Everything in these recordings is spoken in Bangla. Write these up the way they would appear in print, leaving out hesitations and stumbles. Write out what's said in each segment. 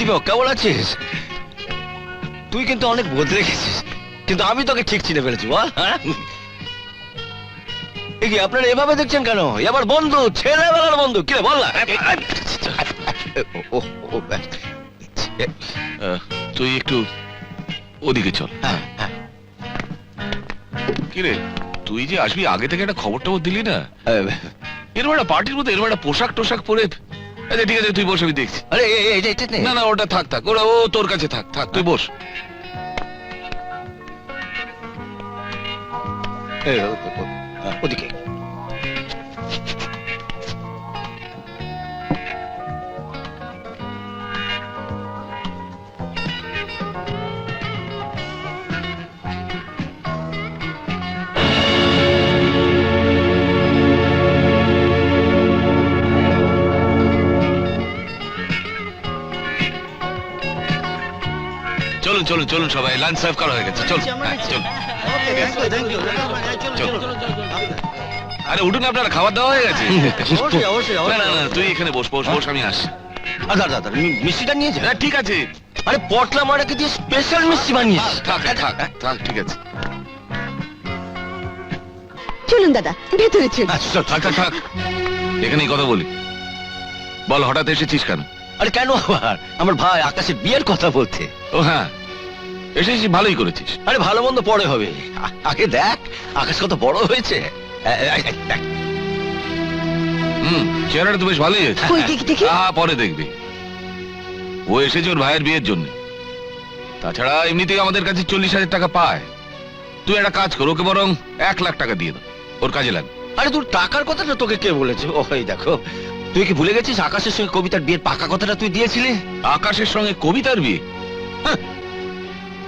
দীপক, কেমন আছিস? তুই কিন্তু অনেক বদলে গেছিস, কিন্তু আমি তোকে ঠিক চিনে ফেলেছি বল। কি আপনারা এভাবে দেখছেন কেন? এবার বন্ধু, ছেলেবেলার বন্ধু, কি রে বল না। তুই একটু ওদিকে চল। কিরে, তুই যে আসবি আগে থেকে একটা খবর টবর দিলি না? এরকম একটা পার্টির মধ্যে এরকম একটা পোশাক টোশাক পরে। আচ্ছা ঠিক আছে, তুই বস, আমি দেখছি। আরে না না, ওটা থাক থাক, ওরা ও তোর কাছে থাক থাক, তুই বস। ওদিকে চলুন চলুন চলুন, সবাই লাঞ্চ সার্ভ করা হয়ে গেছে। চল চল। আরে উঠুন, আপনারা খাবার দেওয়া হয়ে গেছে। না না না, তুই এখানে বস বস বস, আমি আসি। দাদা মিষ্টিটা নিয়ে যা। ঠিক আছে। আরে পটলা মারাকে দিয়ে স্পেশাল মিষ্টি বানিয়েছিস। থাক থাক থাক, ঠিক আছে। চলুন দাদা, ভেতরে চলুন। থাক থাক থাক, এখানেই কথা বলি। বল, হঠাৎ এসেছিস কেন? আরে কেন আবার? আমার ভাই আকাশের বিয়ের কথা বলতে। ও হ্যাঁ, এসেছিস, ভালোই করেছিস। আরে ভালো মন্দ পরে হবে, আগে দেখ আকাশ কত বড় হয়েছে। চেহারাটা তো বেশ ভালোই হয়েছে। কই দেখি দেখি। পরে দেখবি। ও এসেছে ওর ভাইয়ের বিয়ের জন্য। তাছাড়া এমনিতেই আমাদের কাছে 40,000 টাকা পায়। তুই একটা কাজ কর, ওকে বরং 1 লাখ টাকা দিয়ে দাও, ওর কাজে লাগবে। আরে তোর টাকার কথাটা তোকে কে বলেছে? ওই দেখো, তুই কি ভুলে গেছিস আকাশের সঙ্গে কবিতার বিয়ের পাকা কথাটা তুই দিয়েছিলি? আকাশের সঙ্গে কবিতার বিয়ে?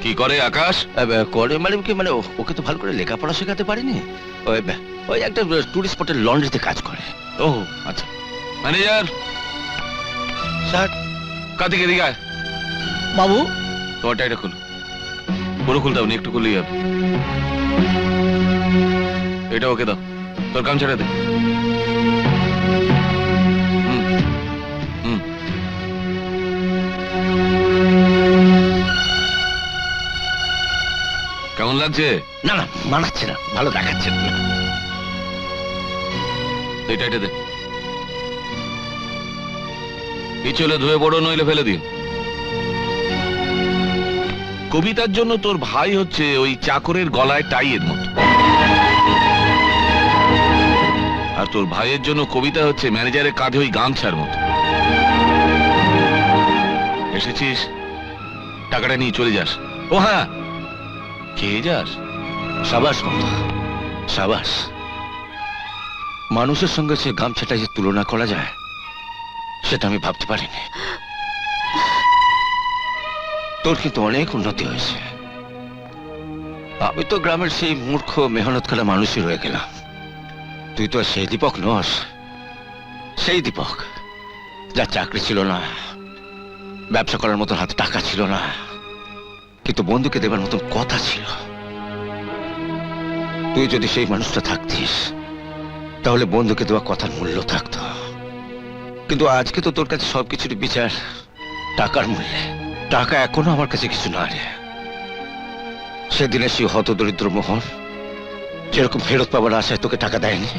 কি করে আকাশ? করে মানে কি, মানে ওকে তো ভালো করে লেখাপড়া শেখাতে পারিনি। ওই একটা টুরিস্ট স্পটের লন্ড্রিতে কাজ করে। ও আচ্ছা। Manager sir. কার্তিক, এদিকে আয়। বাবু, তোমার টাইটা খুল। পুরো খুলতে হবে না, একটু খুললেই হবে। এটা ওকে দাও, তোর কাম ছেড়ে দে। কেমন লাগছে? না না, মানাচ্ছে না, ভালো দেখাচ্ছে না। এটা দে। ইচ্ছে হলে ধুয়ে পড়ো, নইলে ফেলে দিন। কবিতার জন্য তোর ভাই হচ্ছে ওই চাকরের গলায় টাইয়ের মতো, আর তোর ভাইয়ের জন্য কবিতা হচ্ছে ম্যানেজারের কাঁধে ওই গামছার মতো। এসেছিস, টাকাটা নিয়ে চলে যাস। ও হ্যাঁ, খেয়ে যাস। সাবাস বন্ধু, সাবাস। মানুষের সঙ্গে সে গামছাটা যে তুলনা করা যায় সেটা আমি ভাবতে পারিনি। তোর কিন্তু অনেক উন্নতি হয়েছে। আমি তো গ্রামের সেই মূর্খ মেহনত করা মানুষই রয়ে গেলাম। তুই তো সেই দীপক নস, সেই দীপক যার চাকরি ছিল না, ব্যবসা করার মতো হাতে টাকা ছিল না, কিন্তু বন্ধুকে দেবার মতন কথা ছিল। তুই যদি সেই মানুষটা থাকতিস তাহলে বন্ধুকে দেওয়া কথার মূল্য থাকতো। কিন্তু আজকে তো তোর কাছে সবকিছুর বিচার টাকার মূল্যে। টাকা এখনো আমার কাছে কিছু না রে। সেদিনে সেই হতদরিদ্র মোহন যেরকম ফেরত পাবার আশায় তোকে টাকা দেয়নি,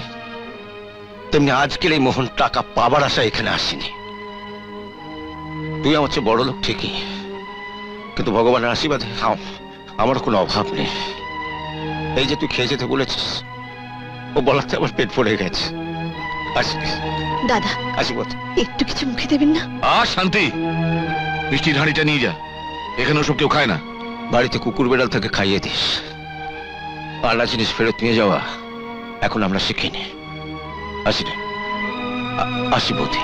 তেমনি আজকের এই মোহন টাকা পাবার আশায় এখানে আসেনি। তুই আমার চেয়ে বড় লোক ঠিকই, কিন্তু ভগবানের আশীর্বাদে আমার কোনো অভাব নেই। এই যে তুই খেয়ে যেতে বলেছিস, ও বলাতে আমার পেট পড়ে গেছে। আসি দাদা, আসি বল। একটু কিছু মুখে দেবেন না? শান্তি, মিষ্টির হাঁড়িটা নিয়ে যা, এখানে ওসব কেউ খায় না। বাড়িতে কুকুর বেড়াল থেকে খাইয়ে দিস। পাল্লা জিনিস ফেরত নিয়ে যাওয়া এখন আমরা শিখিনি। আসি রে, আসি বৌদি।